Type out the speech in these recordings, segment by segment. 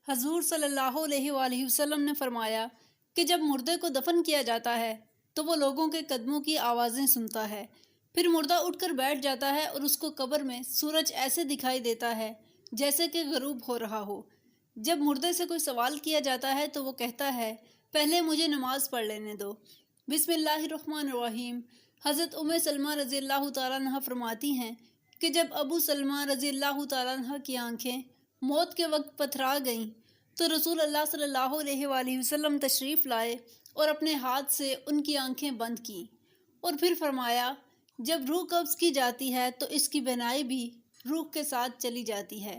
حضور صلی اللہ علیہ وآلہ وسلم نے فرمایا کہ جب مردے کو دفن کیا جاتا ہے تو وہ لوگوں کے قدموں کی آوازیں سنتا ہے، پھر مردہ اٹھ کر بیٹھ جاتا ہے اور اس کو قبر میں سورج ایسے دکھائی دیتا ہے جیسے کہ غروب ہو رہا ہو۔ جب مردے سے کوئی سوال کیا جاتا ہے تو وہ کہتا ہے، پہلے مجھے نماز پڑھ لینے دو۔ بسم اللہ الرحمن الرحیم۔ حضرت سلمہ رضی اللہ تعالیٰ عنہ فرماتی ہیں کہ جب ابو سلمہ رضی اللہ تعالیٰ عنہ کی آنکھیں موت کے وقت پتھرا گئیں تو رسول اللہ صلی اللہ علیہ وآلہ وسلم تشریف لائے اور اپنے ہاتھ سے ان کی آنکھیں بند کیں اور پھر فرمایا، جب روح قبض کی جاتی ہے تو اس کی بینائی بھی روح کے ساتھ چلی جاتی ہے۔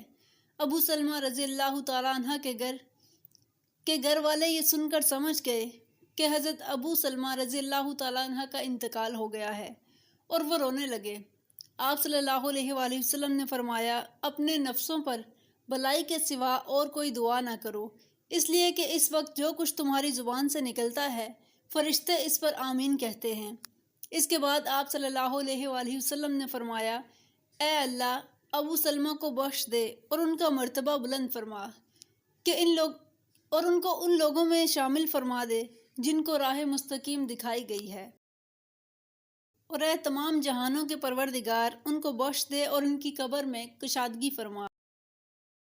ابو سلمہ رضی اللہ تعالیٰ عنہ کے گھر والے یہ سن کر سمجھ گئے کہ حضرت ابو سلمہ رضی اللہ تعالیٰ عنہ کا انتقال ہو گیا ہے اور وہ رونے لگے۔ آپ صلی اللہ علیہ وآلہ وسلم نے فرمایا، اپنے نفسوں پر بلائی کے سوا اور کوئی دعا نہ کرو، اس لیے کہ اس وقت جو کچھ تمہاری زبان سے نکلتا ہے فرشتے اس پر آمین کہتے ہیں۔ اس کے بعد آپ صلی اللہ علیہ وآلہ وسلم نے فرمایا، اے اللہ، ابو سلمہ کو بخش دے اور ان کا مرتبہ بلند فرما کہ ان کو ان لوگوں میں شامل فرما دے جن کو راہ مستقیم دکھائی گئی ہے، اور اے تمام جہانوں کے پروردگار، ان کو بخش دے اور ان کی قبر میں کشادگی فرما۔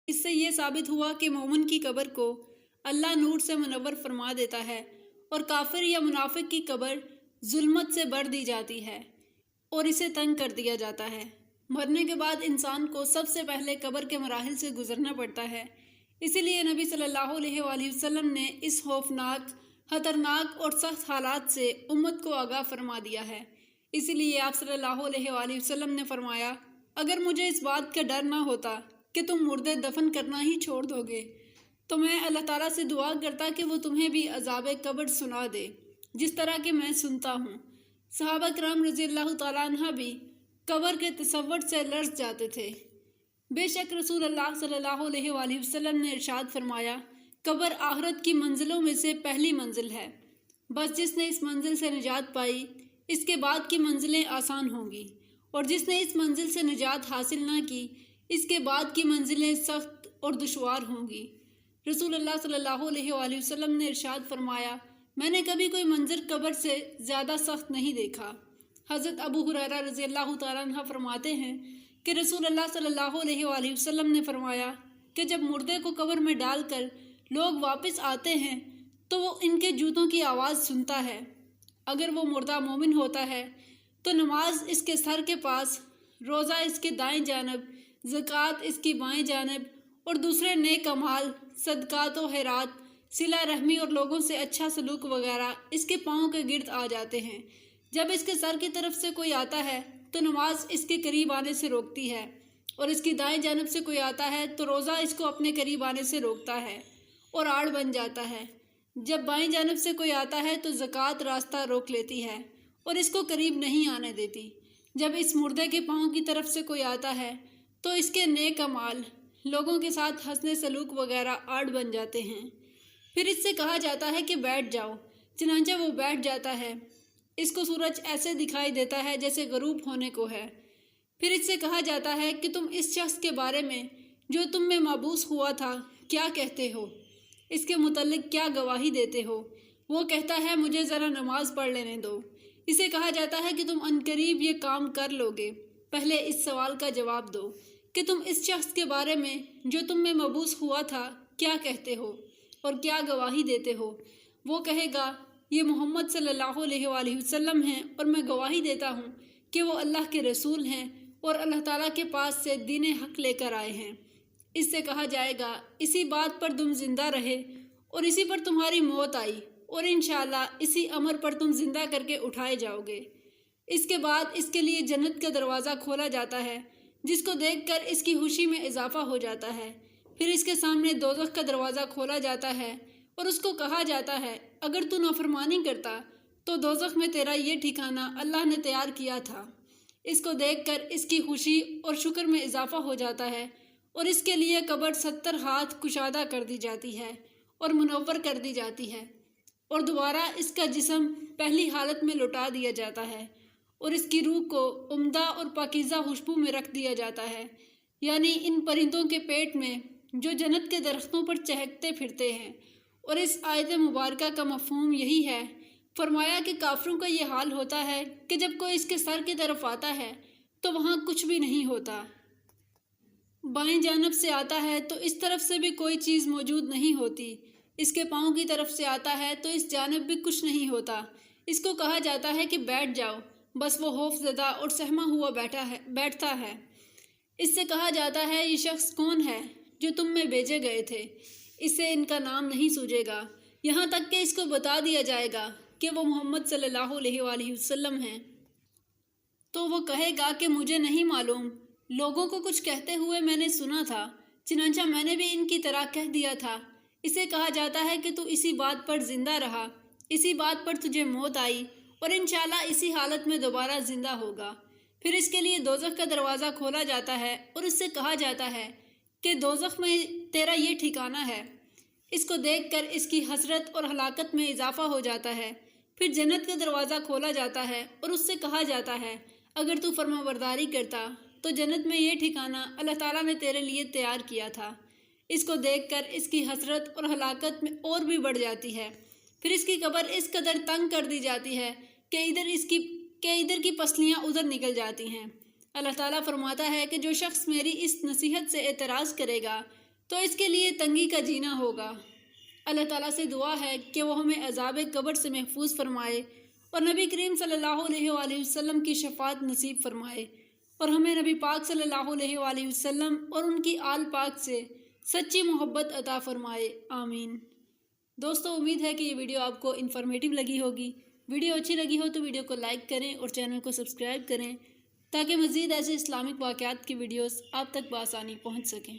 اس سے یہ ثابت ہوا کہ مومن کی قبر کو اللہ نور سے منور فرما دیتا ہے اور کافر یا منافق کی قبر ظلمت سے بھر دی جاتی ہے اور اسے تنگ کر دیا جاتا ہے۔ مرنے کے بعد انسان کو سب سے پہلے قبر کے مراحل سے گزرنا پڑتا ہے، اسی لیے نبی صلی اللہ علیہ وآلہ وسلم نے اس خوفناک، خطرناک اور سخت حالات سے امت کو آگاہ فرما دیا ہے۔ اسی لیے آپ صلی اللہ علیہ وآلہ وسلم نے فرمایا، اگر مجھے اس بات کا ڈر نہ ہوتا کہ تم مردے دفن کرنا ہی چھوڑ دو گے تو میں اللہ تعالیٰ سے دعا کرتا کہ وہ تمہیں بھی عذاب قبر سنا دے جس طرح کہ میں سنتا ہوں۔ صحابہ کرام رضی اللہ تعالیٰ عنہ بھی قبر کے تصور سے لرز جاتے تھے۔ بے شک رسول اللہ صلی اللہ علیہ وآلہ وسلم نے ارشاد فرمایا، قبر آخرت کی منزلوں میں سے پہلی منزل ہے، بس جس نے اس منزل سے نجات پائی اس کے بعد کی منزلیں آسان ہوں گی، اور جس نے اس منزل سے نجات حاصل نہ کی اس کے بعد کی منزلیں سخت اور دشوار ہوں گی۔ رسول اللہ صلی اللہ علیہ وآلہ وسلم نے ارشاد فرمایا، میں نے کبھی کوئی منظر قبر سے زیادہ سخت نہیں دیکھا۔ حضرت ابو ہریرہ رضی اللہ تعالیٰ عنہ فرماتے ہیں کہ رسول اللہ صلی اللہ علیہ وآلہ وسلم نے فرمایا کہ جب مردے کو قبر میں ڈال کر لوگ واپس آتے ہیں تو وہ ان کے جوتوں کی آواز سنتا ہے۔ اگر وہ مردہ مومن ہوتا ہے تو نماز اس کے سر کے پاس، روزہ اس کے دائیں جانب، زکوٰۃ اس کی بائیں جانب اور دوسرے نیک اعمال، صدقات و خیرات، صلہ رحمی اور لوگوں سے اچھا سلوک وغیرہ اس کے پاؤں کے گرد آ جاتے ہیں۔ جب اس کے سر کی طرف سے کوئی آتا ہے تو نماز اس کے قریب آنے سے روکتی ہے، اور اس کی دائیں جانب سے کوئی آتا ہے تو روزہ اس کو اپنے قریب آنے سے روکتا ہے اور آڑ بن جاتا ہے۔ جب بائیں جانب سے کوئی آتا ہے تو زکوٰۃ راستہ روک لیتی ہے اور اس کو قریب نہیں آنے دیتی۔ جب اس مردے کے پاؤں کی طرف سے کوئی آتا ہے تو اس کے نیک اعمال، لوگوں کے ساتھ حسن سلوک وغیرہ آڑ بن جاتے ہیں۔ پھر اس سے کہا جاتا ہے کہ بیٹھ جاؤ، چنانچہ وہ بیٹھ جاتا ہے۔ اس کو سورج ایسے دکھائی دیتا ہے جیسے غروب ہونے کو ہے۔ پھر اس سے کہا جاتا ہے کہ تم اس شخص کے بارے میں جو تم میں مبعوث ہوا تھا کیا کہتے ہو، اس کے متعلق کیا گواہی دیتے ہو؟ وہ کہتا ہے، مجھے ذرا نماز پڑھ لینے دو۔ اسے کہا جاتا ہے کہ تم عنقریب یہ کام کر لو گے، پہلے اس سوال کا جواب دو کہ تم اس شخص کے بارے میں جو تم میں مبعوث ہوا تھا کیا کہتے ہو اور کیا گواہی دیتے ہو؟ وہ کہے گا، یہ محمد صلی اللہ علیہ وآلہ وسلم ہیں اور میں گواہی دیتا ہوں کہ وہ اللہ کے رسول ہیں اور اللہ تعالیٰ کے پاس سے دین حق لے کر آئے ہیں۔ اس سے کہا جائے گا، اسی بات پر تم زندہ رہے اور اسی پر تمہاری موت آئی، اور انشاءاللہ اسی امر پر تم زندہ کر کے اٹھائے جاؤ گے۔ اس کے بعد اس کے لیے جنت کا دروازہ کھولا جاتا ہے، جس کو دیکھ کر اس کی خوشی میں اضافہ ہو جاتا ہے۔ پھر اس کے سامنے دوزخ کا دروازہ کھولا جاتا ہے اور اس کو کہا جاتا ہے، اگر تو نافرمانی کرتا تو دوزخ میں تیرا یہ ٹھکانہ اللہ نے تیار کیا تھا۔ اس کو دیکھ کر اس کی خوشی اور شکر میں اضافہ ہو جاتا ہے، اور اس کے لیے قبر 70 ہاتھ کشادہ کر دی جاتی ہے اور منور کر دی جاتی ہے، اور دوبارہ اس کا جسم پہلی حالت میں لوٹا دیا جاتا ہے، اور اس کی روح کو عمدہ اور پاکیزہ خوشبو میں رکھ دیا جاتا ہے، یعنی ان پرندوں کے پیٹ میں جو جنت کے درختوں پر چہکتے پھرتے ہیں۔ اور اس آیت مبارکہ کا مفہوم یہی ہے۔ فرمایا کہ کافروں کا یہ حال ہوتا ہے کہ جب کوئی اس کے سر کی طرف آتا ہے تو وہاں کچھ بھی نہیں ہوتا، بائیں جانب سے آتا ہے تو اس طرف سے بھی کوئی چیز موجود نہیں ہوتی، اس کے پاؤں کی طرف سے آتا ہے تو اس جانب بھی کچھ نہیں ہوتا۔ اس کو کہا جاتا ہے کہ بیٹھ جاؤ، بس وہ خوف زدہ اور سہما ہوا بیٹھتا ہے۔ اس سے کہا جاتا ہے یہ شخص کون ہے جو تم میں بھیجے گئے تھے، اس سے ان کا نام نہیں سوجے گا، یہاں تک کہ اس کو بتا دیا جائے گا کہ وہ محمد صلی اللہ علیہ وآلہ وسلم ہیں، تو وہ کہے گا کہ مجھے نہیں معلوم، لوگوں کو کچھ کہتے ہوئے میں نے سنا تھا، چنانچہ میں نے بھی ان کی طرح کہہ دیا تھا۔ اسے کہا جاتا ہے کہ تو اسی بات پر زندہ رہا، اسی بات پر تجھے موت آئی اور انشاءاللہ اسی حالت میں دوبارہ زندہ ہوگا۔ پھر اس کے لیے دوزخ کا دروازہ کھولا جاتا ہے اور اس سے کہا جاتا ہے کہ دوزخ میں تیرا یہ ٹھکانہ ہے۔ اس کو دیکھ کر اس کی حسرت اور ہلاکت میں اضافہ ہو جاتا ہے۔ پھر جنت کا دروازہ کھولا جاتا ہے اور اس سے کہا جاتا ہے اگر تو فرما برداری کرتا تو جنت میں یہ ٹھکانہ اللہ تعالیٰ نے تیرے لیے تیار کیا تھا۔ اس کو دیکھ کر اس کی حسرت اور ہلاکت میں اور بھی بڑھ جاتی ہے۔ پھر اس کی قبر اس قدر تنگ کر دی جاتی ہے کہ ادھر کی پسلیاں ادھر نکل جاتی ہیں۔ اللہ تعالیٰ فرماتا ہے کہ جو شخص میری اس نصیحت سے اعتراض کرے گا تو اس کے لیے تنگی کا جینا ہوگا۔ اللہ تعالیٰ سے دعا ہے کہ وہ ہمیں عذاب قبر سے محفوظ فرمائے اور نبی کریم صلی اللہ علیہ وآلہ وسلم کی شفاعت نصیب فرمائے، اور ہمیں نبی پاک صلی اللہ علیہ وآلہ وسلم اور ان کی آل پاک سے سچی محبت عطا فرمائے، آمین۔ دوستو، امید ہے کہ یہ ویڈیو آپ کو انفارمیٹیو لگی ہوگی۔ ویڈیو اچھی لگی ہو تو ویڈیو کو لائک کریں اور چینل کو سبسکرائب کریں تاکہ مزید ایسے اسلامک واقعات کی ویڈیوز آپ تک بآسانی پہنچ سکیں۔